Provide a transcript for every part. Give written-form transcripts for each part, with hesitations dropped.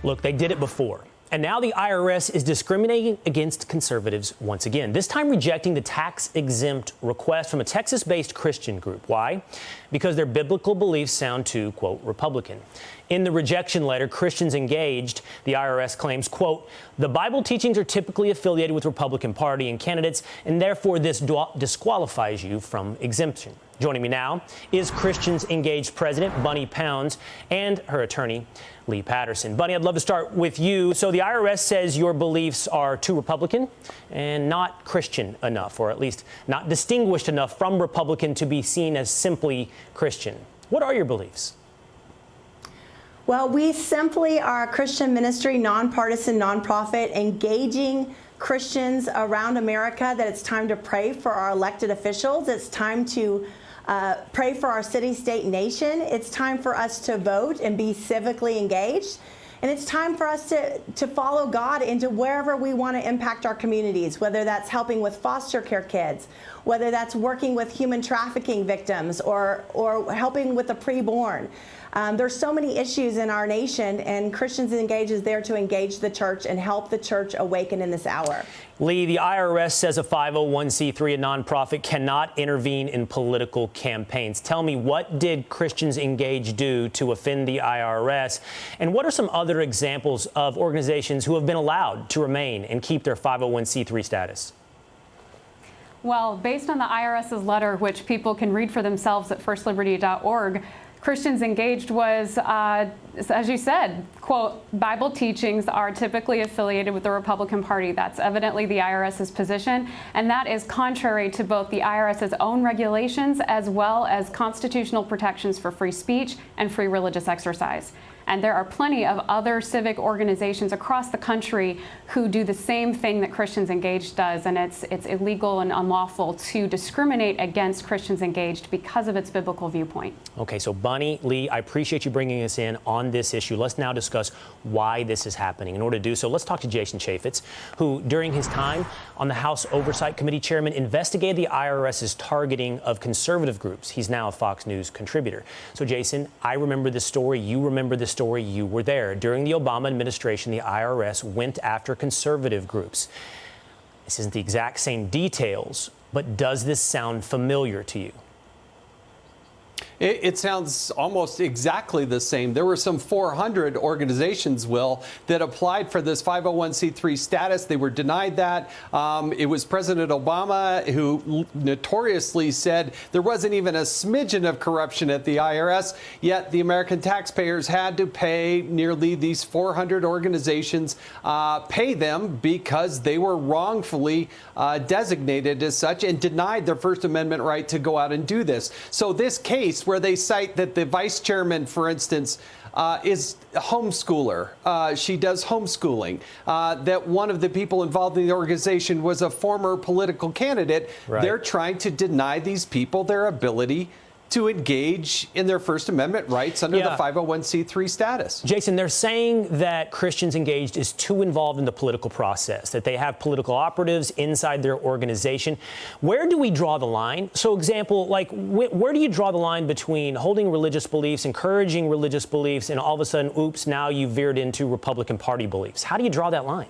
Look, they did it before. And now the IRS is discriminating against conservatives once again, this time rejecting the tax-exempt request from a Texas-based Christian group. Why? Because their biblical beliefs sound too, quote, Republican. In the rejection letter, Christians Engaged, the IRS claims, quote, the Bible teachings are typically affiliated with Republican Party and candidates, and therefore this disqualifies you from exemption. Joining me now is Christians Engaged President Bunny Pounds and her attorney, Lee Patterson. Bunny, I'd love to start with you. So the IRS says your beliefs are too Republican and not Christian enough, or at least not distinguished enough from Republican to be seen as simply Christian. What are your beliefs? Well, we simply are a Christian ministry, nonpartisan, nonprofit, engaging Christians around America that it's time to pray for our elected officials. It's time to pray for our city, state, nation. It's time for us to vote and be civically engaged. And it's time for us to follow God into wherever we want to impact our communities, whether that's helping with foster care kids, whether that's working with human trafficking victims or helping with the preborn. There's so many issues in our nation, and Christians Engaged is there to engage the church and help the church awaken in this hour. Lee, the IRS says a 501c3, a nonprofit, cannot intervene in political campaigns. Tell me, what did Christians Engaged do to offend the IRS? And what are some other examples of organizations who have been allowed to remain and keep their 501c3 status? Well, based on the IRS's letter, which people can read for themselves at firstliberty.org, Christians Engaged was, as you said, quote, Bible teachings are typically affiliated with the Republican Party. That's evidently the IRS's position, and that is contrary to both the IRS's own regulations as well as constitutional protections for free speech and free religious exercise. And there are plenty of other civic organizations across the country who do the same thing that Christians Engaged does, and it's illegal and unlawful to discriminate against Christians Engaged because of its biblical viewpoint. Okay, so Bunny, Lee, I appreciate you bringing us in on this issue. Let's now discuss why this is happening. In order to do so, let's talk to Jason Chaffetz, who during his time on the House Oversight Committee chairman investigated the IRS's targeting of conservative groups. He's now a Fox News contributor. So Jason, I remember this story. You remember this story. You were there. During the Obama administration, the IRS went after conservative groups. This isn't the exact same details, but does this sound familiar to you? It sounds almost exactly the same. There were some 400 organizations, Will, that applied for this 501c3 status. They were denied that. It was President Obama who notoriously said there wasn't even a smidgen of corruption at the IRS, yet the American taxpayers had to pay nearly these 400 organizations, pay them because they were wrongfully designated as such and denied their First Amendment right to go out and do this. So this case where they cite that the vice chairman, for instance, is a homeschooler. She does homeschooling. That one of the people involved in the organization was a former political candidate. Right. They're trying to deny these people their ability to engage in their First Amendment rights under the 501c3 status. Jason, they're saying that Christians Engaged is too involved in the political process, that they have political operatives inside their organization. Where do we draw the line? So, example, like, where do you draw the line between holding religious beliefs, encouraging religious beliefs, and all of a sudden, oops, now you veered into Republican Party beliefs? How do you draw that line?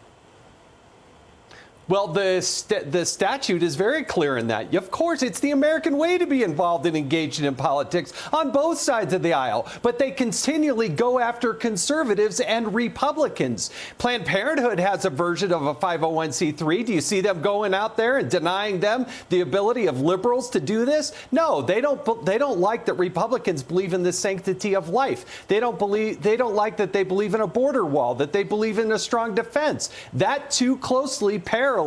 Well, the statute is very clear in that. Of course, it's the American way to be involved and engaged in politics on both sides of the aisle. But they continually go after conservatives and Republicans. Planned Parenthood has a version of a 501c3. Do you see them going out there and denying them the ability of liberals to do this? No, they don't like that Republicans believe in the sanctity of life. They don't like that they believe in a border wall, that they believe in a strong defense. That too closely parallels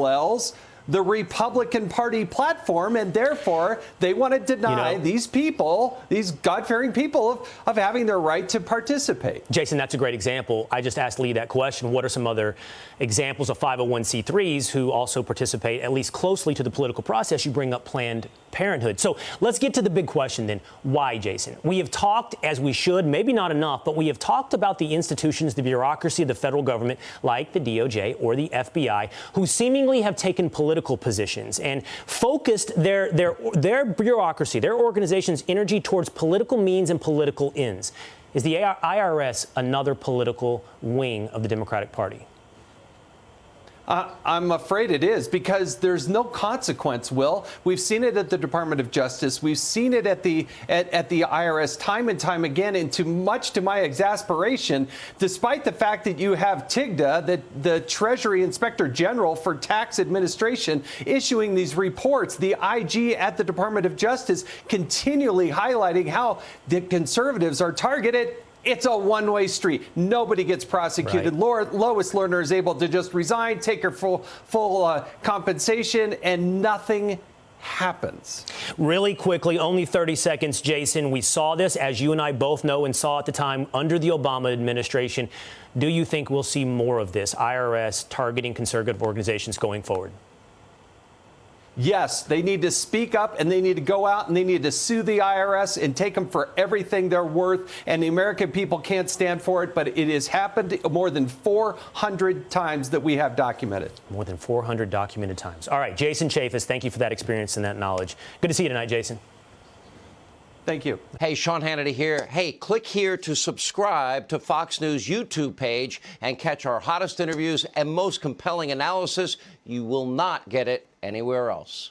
the Republican Party platform, and therefore they want to deny these people, these God-fearing people, of having their right to participate. Jason, that's a great example. I just asked Lee that question. What are some other examples of 501c3s who also participate at least closely to the political process? You bring up Planned Parenthood. So let's get to the big question then. Why, Jason? We have talked, as we should, maybe not enough, but we have talked about the institutions, the bureaucracy of the federal government, like the DOJ or the FBI, who seemingly have taken political positions and focused their bureaucracy, their organization's energy towards political means and political ends. Is the IRS another political wing of the Democratic Party? I'm afraid it is, because there's no consequence, Will. We've seen it at the Department of Justice. We've seen it at the IRS time and time again, and much to my exasperation, despite the fact that you have TIGTA, the Treasury Inspector General for Tax Administration, issuing these reports, the IG at the Department of Justice continually highlighting how the conservatives are targeted. It's a one-way street. Nobody gets prosecuted. Right. Lois Lerner is able to just resign, take her full compensation, and nothing happens. Really quickly, only 30 seconds, Jason. We saw this, as you and I both know and saw at the time, under the Obama administration. Do you think we'll see more of this, IRS targeting conservative organizations going forward? Yes, they need to speak up, and they need to go out and they need to sue the IRS and take them for everything they're worth. And the American people can't stand for it, but it has happened more than 400 times that we have documented. More than 400 documented times. All right, Jason Chaffetz, thank you for that experience and that knowledge. Good to see you tonight, Jason. Thank you. Hey, Sean Hannity here. Hey, click here to subscribe to Fox News YouTube page and catch our hottest interviews and most compelling analysis. You will not get it anywhere else.